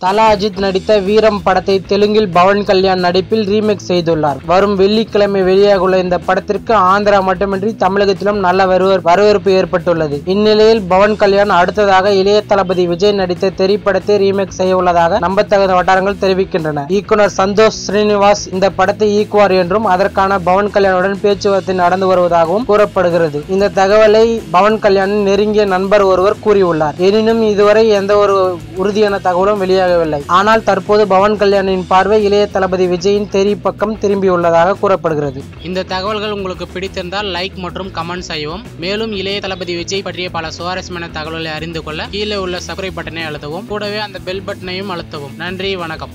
தல அஜித் நடித்த வீரம் படத்தை தெலுங்கில் பவன் கல்யாண் நடிப்பில் ரீமேக் செய்துள்ளார். வரும் வெள்ளிக்கிழமை வெளியாகுள்ள இந்த படத்திற்கு ஆந்திரா மட்டுமின்றி தமிழகத்திலும் நல்ல வரவேற்பு ஏற்பட்டுள்ளது. இந்நிலையில் பவன் கல்யாண் அடுத்ததாக இளைய தளபதி விஜய் நடித்த தெறி படத்தை ரீமேக் செய்ய உள்ளதாக நம்பத்தகுந்த வட்டாரங்கள் தெரிவிக்கின்றன. இயக்குனர் சந்தோஷ் ஸ்ரீனிவாஸ் இந்த படத்தை இயக்குவார் என்றும் அதற்கான பவன் கல்யாணுடன் பேச்சுவார்த்தை நடந்து வருவதாகவும் கூறப்படுகிறது. இந்த தகவலை பவன் கல்யாணின் நெருங்கிய நண்பர் ஒருவர் கூறியுள்ளார். எனினும் இதுவரை எந்த ஒரு உறுதியான தகவலும் வெளியாகவில்லை. ஆனால் தற்போது பவன் கல்யாணின் பார்வை இளைய தளபதி விஜயின் தெறி பக்கம் திரும்பியுள்ளதாக கூறப்படுகிறது. இந்த தகவல்கள் உங்களுக்கு பிடித்திருந்தால் லைக் மற்றும் கமெண்ட் செய்யவும். மேலும் இளைய தளபதி விஜய் பற்றிய பல சுவாரஸ்யமான தகவல்களை அறிந்து கொள்ள கீழே உள்ள சப்ஸ்கிரைப் பட்டனை அழுத்தவும். கூடவே அந்த பெல் பட்டனையும் அழுத்தவும். நன்றி, வணக்கம்.